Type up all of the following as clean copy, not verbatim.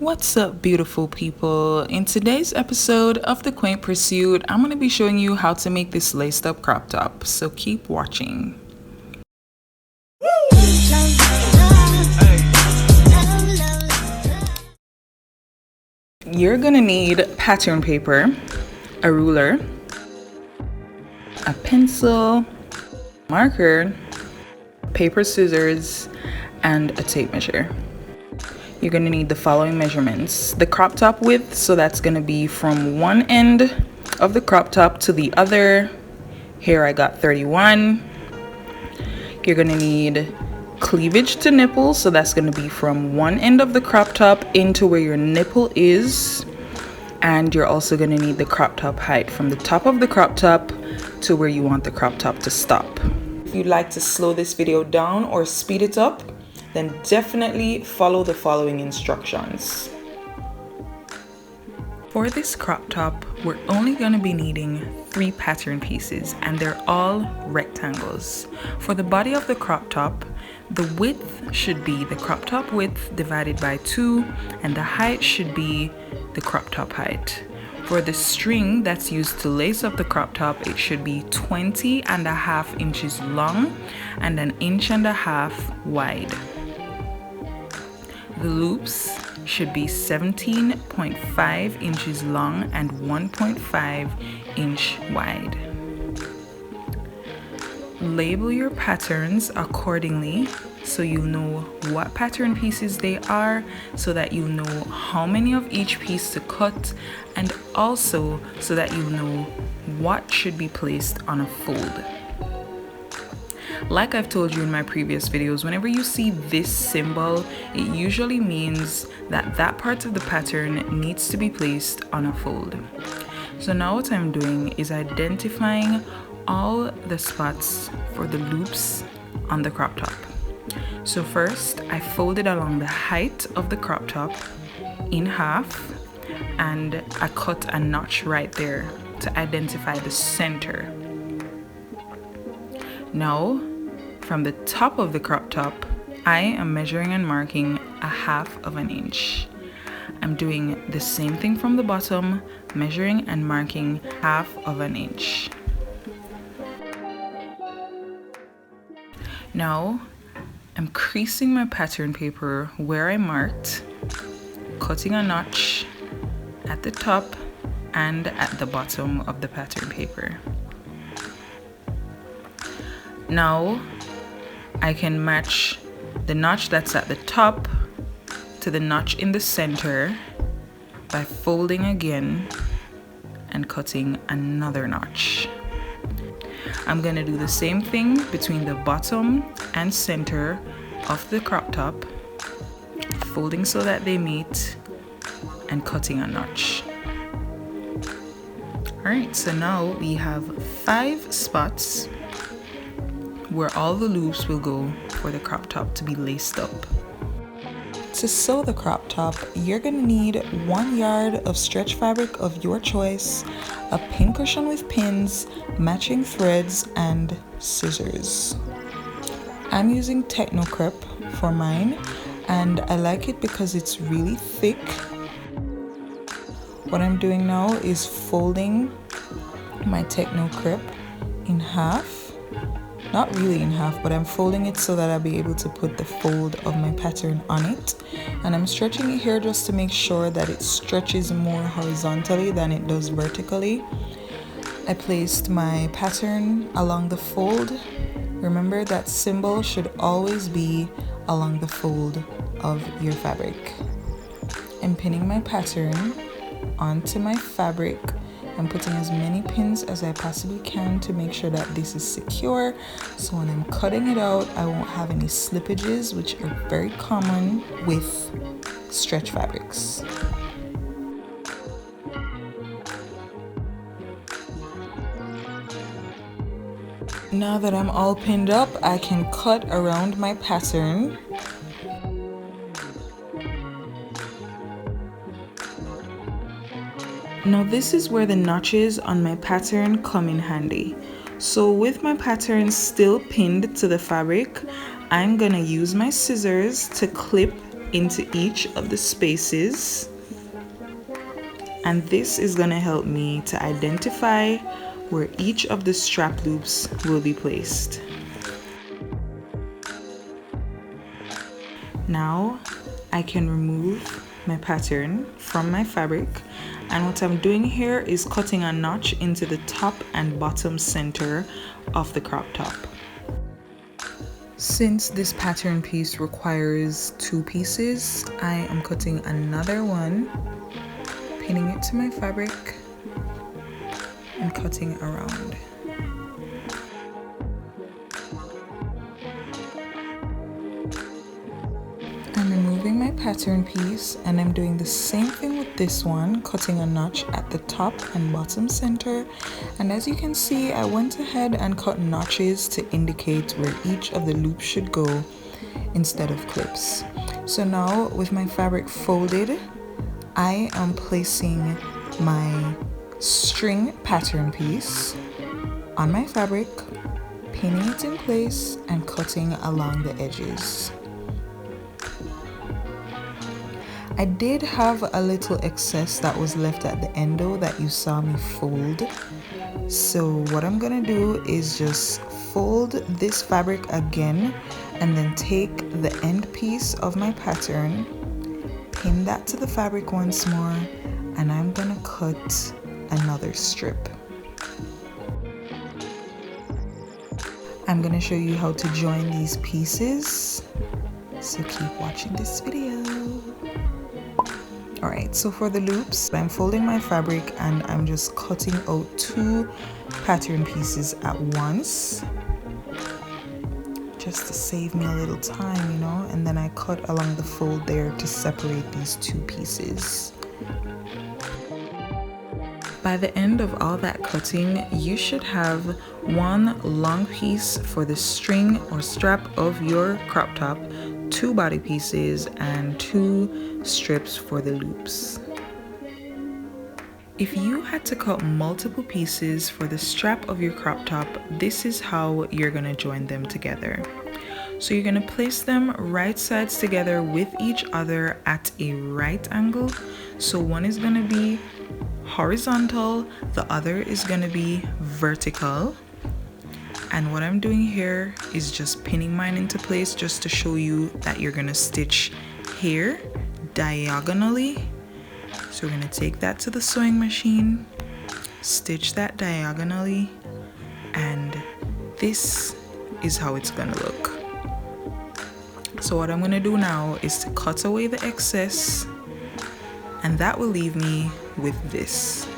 What's up, beautiful people? In today's episode of the Quaint Pursuit, I'm going to be showing you how to make this laced up crop top, so keep watching. You're going to need pattern paper, a ruler, a pencil, marker, paper scissors, and a tape measure. You're going to need the following measurements. The crop top width, so that's going to be from one end of the crop top to the other. Here I got 31. You're going to need cleavage to nipple, so that's going to be from one end of the crop top into where your nipple is. And you're also going to need the crop top height from the top of the crop top to where you want the crop top to stop. If you'd like to slow this video down or speed it up, then definitely follow the following instructions. For this crop top, we're only going to be needing 3 pattern pieces, and they're all rectangles. For the body of the crop top, the width should be the crop top width divided by 2, and the height should be the crop top height. For the string that's used to lace up the crop top, it should be 20.5 inches long and 1.5 inches wide. The loops should be 17.5 inches long and 1.5 inch wide. Label your patterns accordingly so you know what pattern pieces they are, so that you know how many of each piece to cut, and also so that you know what should be placed on a fold. Like I've told you in my previous videos, whenever you see this symbol, it usually means that that part of the pattern needs to be placed on a fold. So now what I'm doing is identifying all the spots for the loops on the crop top. So first, I folded along the height of the crop top in half, and I cut a notch right there to identify the center. Now, from the top of the crop top, I am measuring and marking 1/2 inch. I'm doing the same thing from the bottom, measuring and marking 1/2 inch. Now, I'm creasing my pattern paper where I marked, cutting a notch at the top and at the bottom of the pattern paper. Now, I can match the notch that's at the top to the notch in the center by folding again and cutting another notch. I'm going to do the same thing between the bottom and center of the crop top, folding so that they meet and cutting a notch. Alright, so now we have 5 spots where all the loops will go for the crop top to be laced up. To sew the crop top, you're going to need 1 yard of stretch fabric of your choice, a pin cushion with pins, matching threads, and scissors. I'm using Techno Crepe for mine, and I like it because it's really thick. What I'm doing now is folding my Techno Crepe in half. Not really in half, but I'm folding it so that I'll be able to put the fold of my pattern on it. And I'm stretching it here just to make sure that it stretches more horizontally than it does vertically. I placed my pattern along the fold. Remember that symbol should always be along the fold of your fabric. I'm pinning my pattern onto my fabric. I'm putting as many pins as I possibly can to make sure that this is secure, so when I'm cutting it out, I won't have any slippages, which are very common with stretch fabrics. Now that I'm all pinned up, I can cut around my pattern. Now this is where the notches on my pattern come in handy. So with my pattern still pinned to the fabric, I'm gonna use my scissors to clip into each of the spaces, and this is going to help me to identify where each of the strap loops will be placed. Now I can remove my pattern from my fabric, and what I'm doing here is cutting a notch into the top and bottom center of the crop top. Since this pattern piece requires 2 pieces, I am cutting another one, pinning it to my fabric and cutting around. I'm removing my pattern piece, and I'm doing the same thing with this one, cutting a notch at the top and bottom center. And as you can see, I went ahead and cut notches to indicate where each of the loops should go instead of clips. So now with my fabric folded, I am placing my string pattern piece on my fabric, pinning it in place and cutting along the edges. I did have a little excess that was left at the endo that you saw me fold. So what I'm gonna do is just fold this fabric again and then take the end piece of my pattern, pin that to the fabric once more, and I'm gonna cut another strip. I'm gonna show you how to join these pieces, so keep watching this video. Alright, so for the loops, I'm folding my fabric and I'm just cutting out 2 pattern pieces at once, just to save me a little time, you know, and then I cut along the fold there to separate these 2 pieces. By the end of all that cutting, you should have 1 long piece for the string or strap of your crop top, 2 body pieces, and 2 strips for the loops. If you had to cut multiple pieces for the strap of your crop top, this is how you're going to join them together. So you're going to place them right sides together with each other at a right angle. So one is going to be horizontal, the other is going to be vertical. And what I'm doing here is just pinning mine into place just to show you that you're going to stitch here diagonally. So we're going to take that to the sewing machine, stitch that diagonally, and this is how it's going to look. So what I'm going to do now is to cut away the excess, and that will leave me with this.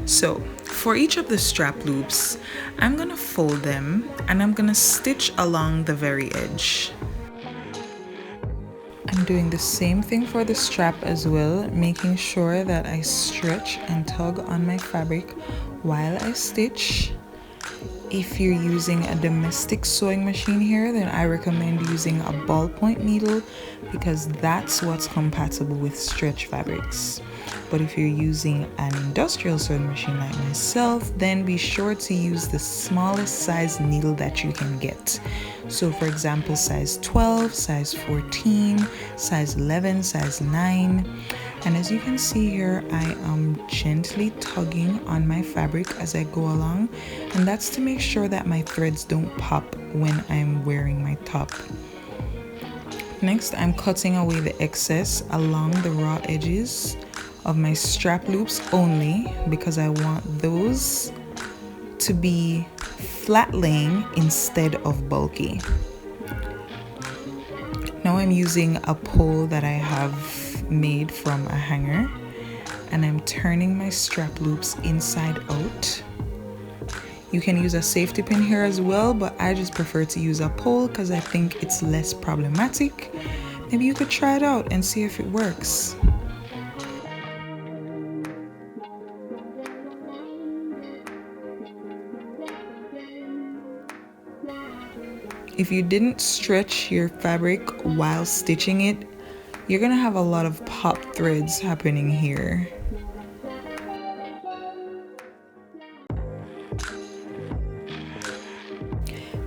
So for each of the strap loops, I'm going to fold them and I'm going to stitch along the very edge. I'm doing the same thing for the strap as well, making sure that I stretch and tug on my fabric while I stitch. If you're using a domestic sewing machine here, then I recommend using a ballpoint needle because that's what's compatible with stretch fabrics. But if you're using an industrial sewing machine like myself, then be sure to use the smallest size needle that you can get. So for example, size 12, size 14, size 11, size 9. And as you can see here, I am gently tugging on my fabric as I go along, and that's to make sure that my threads don't pop when I'm wearing my top. Next, I'm cutting away the excess along the raw edges of my strap loops only because I want those to be flat laying instead of bulky. Now I'm using a pole that I have made from a hanger, and I'm turning my strap loops inside out. You can use a safety pin here as well, but I just prefer to use a pole because I think it's less problematic. Maybe you could try it out and see if it works. If you didn't stretch your fabric while stitching it, you're gonna have a lot of pop threads happening here.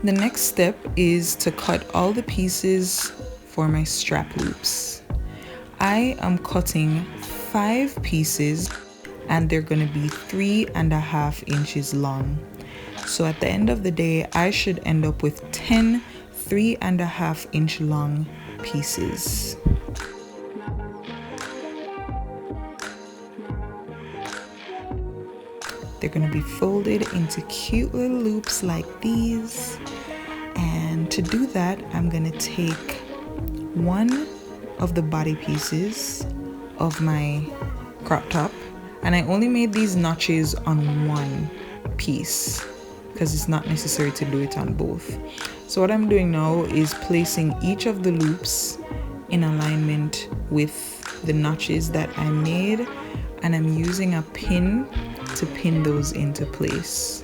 The next step is to cut all the pieces for my strap loops. I am cutting 5 pieces and they're going to be 3.5 inches long. So at the end of the day, I should end up with 10 3.5 inch long pieces. They're going to be folded into cute little loops like these. And to do that, I'm going to take one of the body pieces of my crop top, and I only made these notches on one piece because it's not necessary to do it on both. So what I'm doing now is placing each of the loops in alignment with the notches that I made, and I'm using a pin to pin those into place.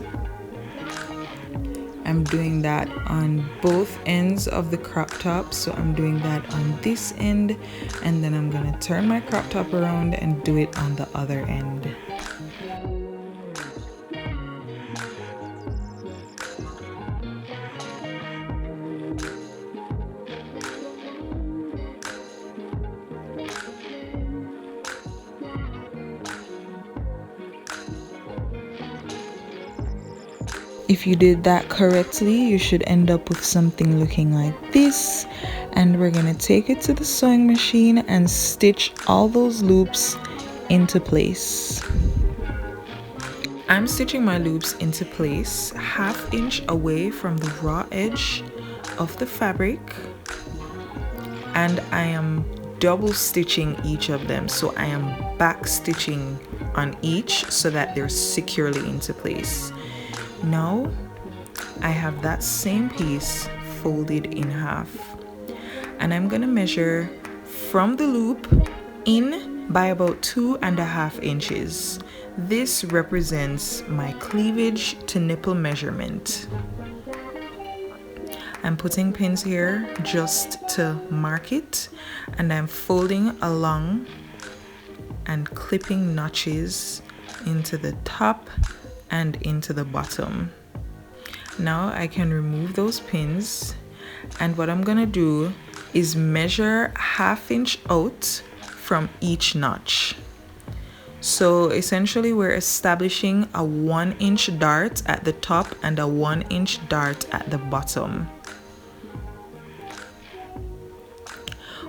I'm doing that on both ends of the crop top. So I'm doing that on this end, and then I'm gonna turn my crop top around and do it on the other end. If you did that correctly, you should end up with something looking like this. And we're gonna take it to the sewing machine and stitch all those loops into place. I'm stitching my loops into place 1/2 inch away from the raw edge of the fabric, and I am double stitching each of them. So I am back stitching on each so that they're securely into place. Now I have that same piece folded in half, and I'm gonna measure from the loop in by about 2.5 inches. This represents my cleavage to nipple measurement. I'm putting pins here just to mark it, and I'm folding along and clipping notches into the top and into the bottom. Now I can remove those pins, and what I'm gonna do is measure 1/2 inch out from each notch. So essentially we're establishing a 1 inch dart at the top and a 1 inch dart at the bottom.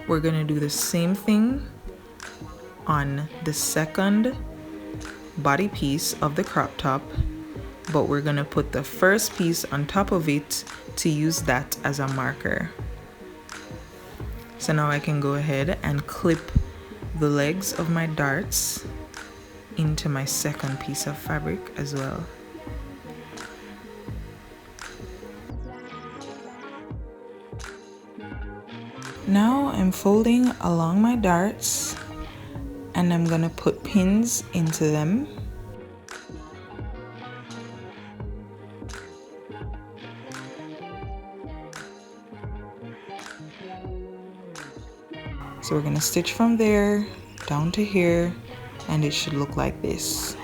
We're gonna do the same thing on the second body piece of the crop top, but we're gonna put the first piece on top of it to use that as a marker. So now I can go ahead and clip the legs of my darts into my second piece of fabric as well. Now I'm folding along my darts, and I'm gonna put pins into them. So we're gonna stitch from there down to here, and it should look like this.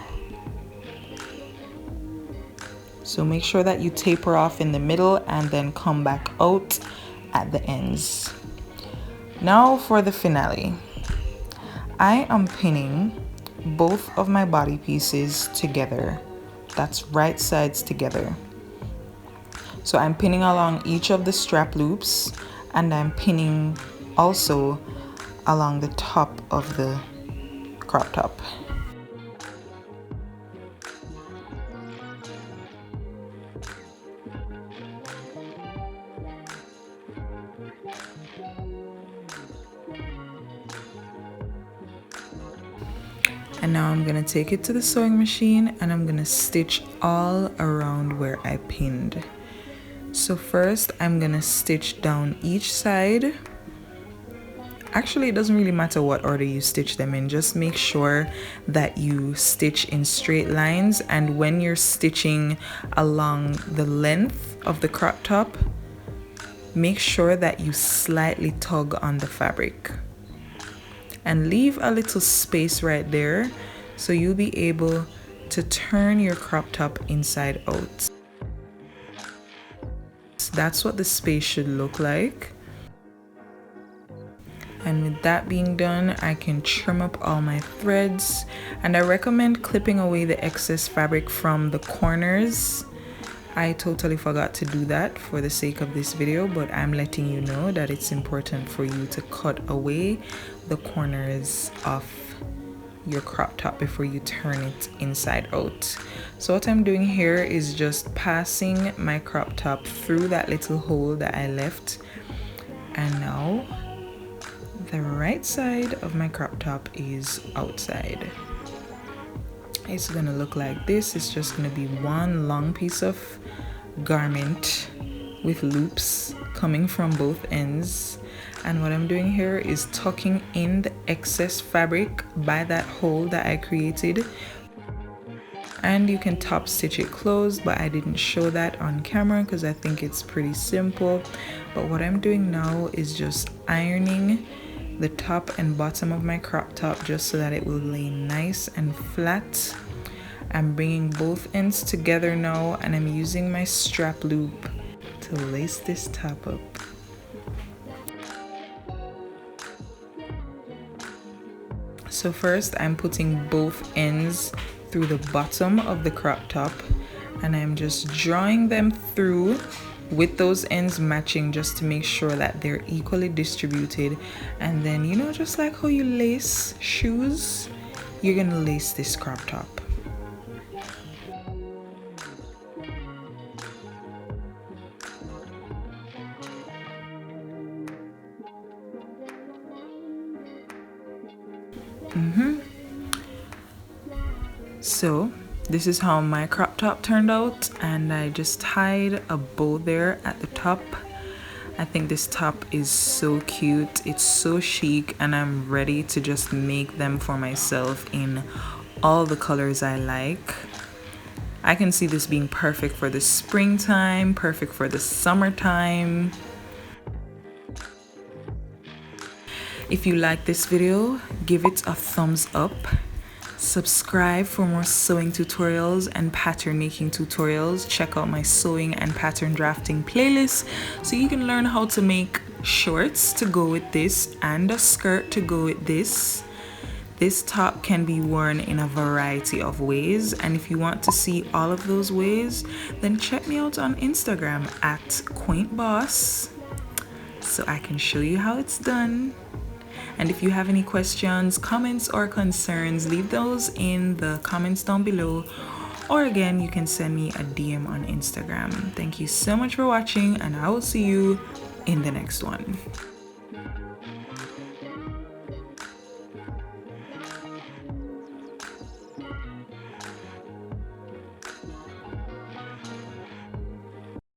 So make sure that you taper off in the middle and then come back out at the ends. Now for the finale. I am pinning both of my body pieces together. That's right sides together. So I'm pinning along each of the strap loops, and I'm pinning also along the top of the crop top. And now I'm gonna take it to the sewing machine, and I'm gonna stitch all around where I pinned. So first I'm gonna stitch down each side. Actually, it doesn't really matter what order you stitch them in. Just make sure that you stitch in straight lines, and when you're stitching along the length of the crop top, make sure that you slightly tug on the fabric. And leave a little space right there so you'll be able to turn your crop top inside out. That's what the space should look like. And with that being done, I can trim up all my threads, and I recommend clipping away the excess fabric from the corners. I totally forgot to do that for the sake of this video, but I'm letting you know that it's important for you to cut away the corners of your crop top before you turn it inside out. So what I'm doing here is just passing my crop top through that little hole that I left, and now the right side of my crop top is outside. It's gonna look like this. It's just gonna be one long piece of garment with loops coming from both ends. And what I'm doing here is tucking in the excess fabric by that hole that I created. And you can top stitch it closed, but I didn't show that on camera because I think it's pretty simple. But what I'm doing now is just ironing the top and bottom of my crop top just so that it will lay nice and flat. I'm bringing both ends together now, and I'm using my strap loop to lace this top up. So first I'm putting both ends through the bottom of the crop top, and I'm just drawing them through with those ends matching just to make sure that they're equally distributed. And then, you know, just like how you lace shoes, you're gonna lace this crop top. So this is how my crop top turned out, and I just tied a bow there at the top. I think this top is so cute, it's so chic, and I'm ready to just make them for myself in all the colors I like. I can see this being perfect for the springtime, perfect for the summertime. If you like this video, give it a thumbs up. Subscribe for more sewing tutorials and pattern making tutorials. Check out my sewing and pattern drafting playlist so you can learn how to make shorts to go with this and a skirt to go with this. This top can be worn in a variety of ways, and if you want to see all of those ways, then check me out on Instagram at Quaint Boss so I can show you how it's done. And if you have any questions, comments, or concerns, leave those in the comments down below. Or again, you can send me a DM on Instagram. Thank you so much for watching, and I will see you in the next one.